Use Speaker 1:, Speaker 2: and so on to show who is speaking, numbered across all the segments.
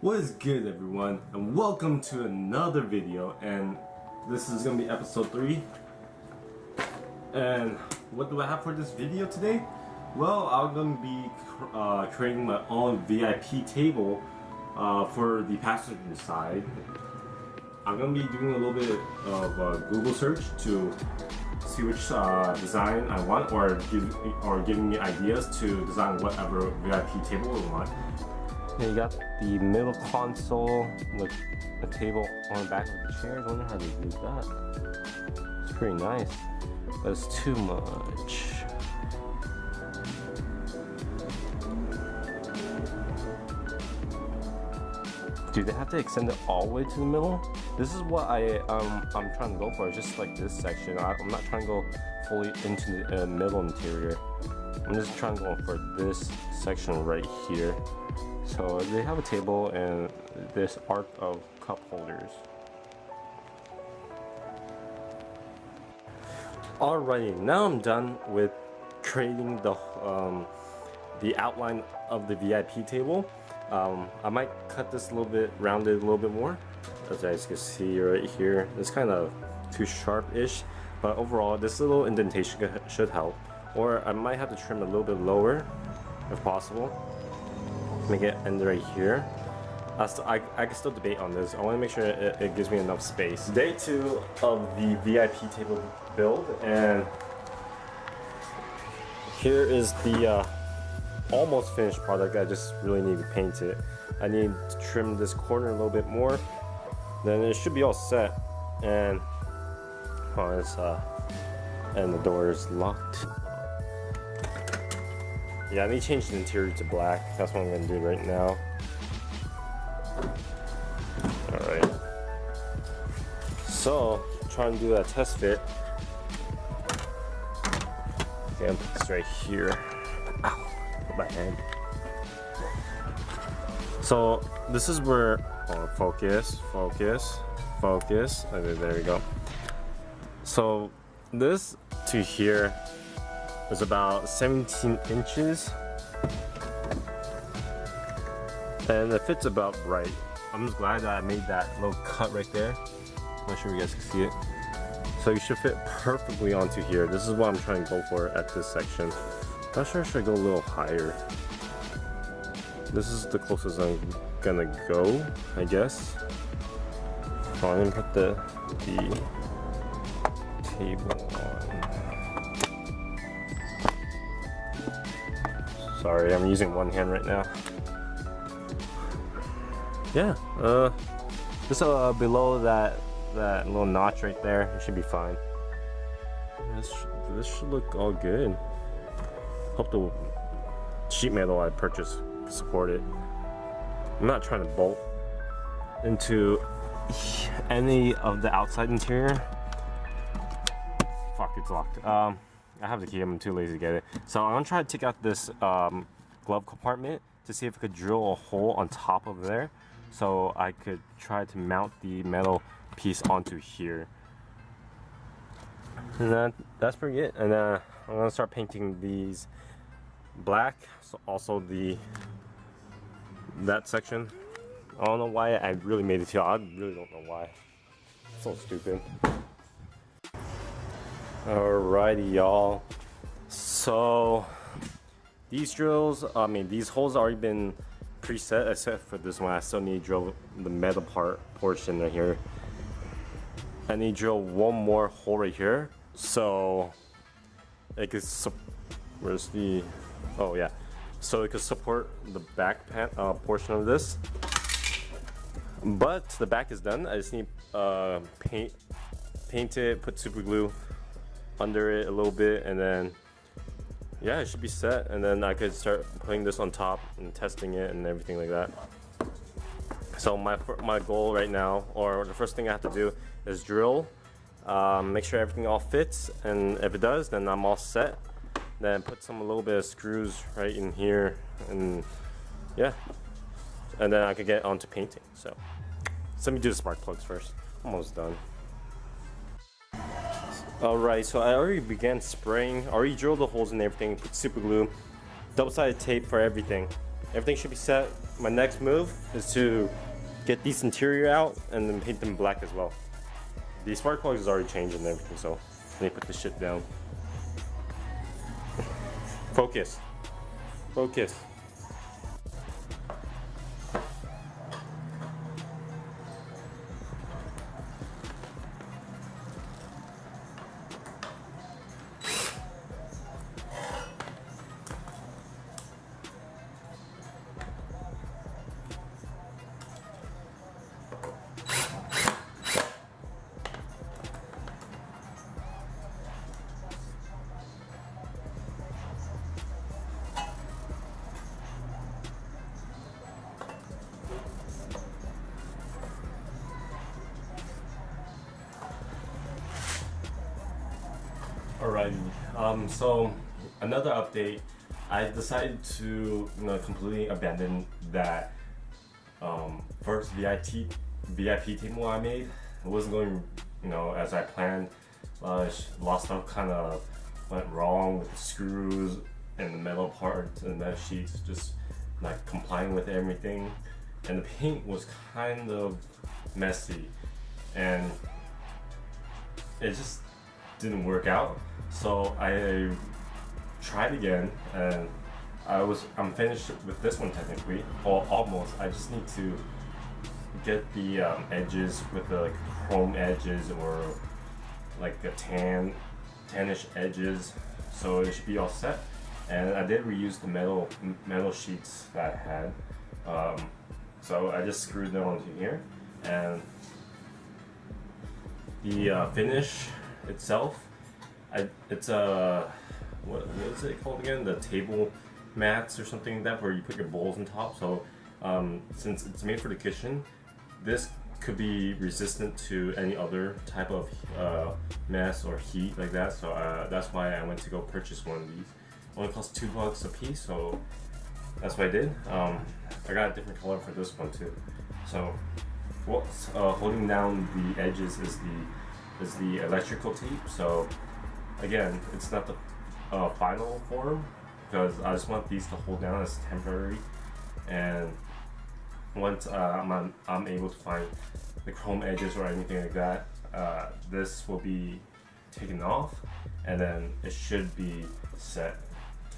Speaker 1: What is good, everyone, and welcome to another video. And this is gonna be episode 3. And what do I have for this video today? Well, I'm gonna be creating my own VIP table for the passenger side. I'm gonna be doing a little bit of Google search to see which design I want, or giving me ideas to design whatever VIP table we want. And you got the middle console, the table on the back of the chair. I wonder how they do that. It's pretty nice, but it's too much. Do they have to extend it all the way to the middle? This is what I'm trying to go for. It's just like this section. I'm not trying to go fully into the middle interior. I'm just trying to go for this section right here. So they have a table and this arc of cup holders. Alrighty, now I'm done with creating the outline of the VIP table. I might cut this a little bit, rounded a little bit more. As you guys can see right here, it's kind of too sharp-ish, but overall this little indentation should help. Or I might have to trim a little bit lower if possible. Make it end right here. I can still debate on this. I want to make sure it gives me enough space. Day 2 of the VIP table build, and here is the almost finished product. I just really need to paint it. I need to trim this corner a little bit more, then it should be all set. And and the door is locked. Yeah, I need to change the interior to black. That's what I'm gonna do right now. Alright. So, trying to do that test fit. Okay, I'm put this right here. Ow, put my hand. So, this is where, focus. Okay, there we go. So, this to here is about 17 inches, and it fits about right. I'm just glad that I made that little cut right there. I'm not sure you guys can see it. So you should fit perfectly onto here. This is what I'm trying to go for at this section. Not sure if I should go a little higher. This is the closest I'm gonna go, I guess. I'm gonna put the table on. Sorry, I'm using one hand right now. Yeah, just below that little notch right there, it should be fine. This should look all good. Hope the sheet metal I purchased can support it. I'm not trying to bolt into any of the outside interior. Fuck, it's locked. I have the key, I'm too lazy to get it. So I'm gonna try to take out this glove compartment to see if I could drill a hole on top of there, so I could try to mount the metal piece onto here. And that's pretty it. And I'm gonna start painting these black, so also that section. I don't know why I really made it here. I really don't know why. It's so stupid. Alrighty, y'all. So these drills, these holes already been preset, except for this one. I still need to drill the metal portion right here. I need to drill one more hole right here, so it could where's the? Oh yeah, so it could support the back portion of this. But the back is done. I just need paint it, put super glue under it a little bit, and then yeah, it should be set. And then I could start putting this on top and testing it and everything like that. So my goal right now, or the first thing I have to do, is drill, make sure everything all fits, and if it does, then I'm all set. Then put a little bit of screws right in here, and yeah, and then I could get onto painting. So let me do the spark plugs first. Almost done. Alright, so I already began spraying, already drilled the holes and everything, put super glue, double-sided tape for everything. Everything should be set. my next move is to get these interior out and then paint them black as well. The spark plug is already changed and everything, so let me put this shit down. Focus. Focus. Alrighty, so another update, I decided to completely abandon that first VIP table I made. It wasn't going as I planned. A lot of stuff kind of went wrong with the screws and the metal parts and the sheets just not complying with everything, and the paint was kind of messy and it just didn't work out. So I tried again, and I'm finished with this one technically, or almost. I just need to get the edges with the chrome edges or like the tannish edges, so it should be all set. And I did reuse the metal sheets that I had, so I just screwed them onto here, and the finish itself, it's a what is it called again? The table mats or something like that, where you put your bowls on top. So since it's made for the kitchen, this could be resistant to any other type of mess or heat like that. So that's why I went to go purchase one of these. It only costs $2 a piece, so that's what I did. I got a different color for this one too. So what's holding down the edges is the electrical tape. So again, it's not the final form, because I just want these to hold down as temporary, and once I'm able to find the chrome edges or anything like that, this will be taken off, and then it should be set.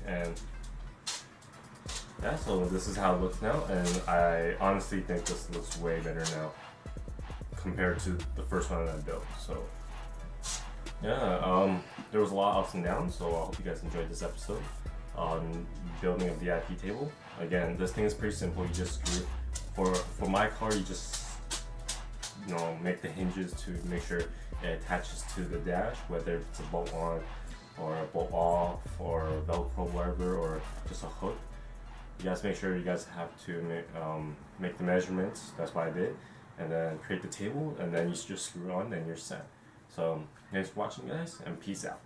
Speaker 1: And yeah, so this is how it looks now, and I honestly think this looks way better now compared to the first one that I built. So yeah, there was a lot of ups and downs, so I hope you guys enjoyed this episode on building a VIP table. Again, this thing is pretty simple. You just screw, for my car, you just make the hinges to make sure it attaches to the dash, whether it's a bolt on or a bolt off or Velcro, whatever, or just a hook. You guys make sure you guys have to make the measurements. That's what I did, and then create the table, and then you just screw on, and you're set. So thanks for watching, guys, and peace out.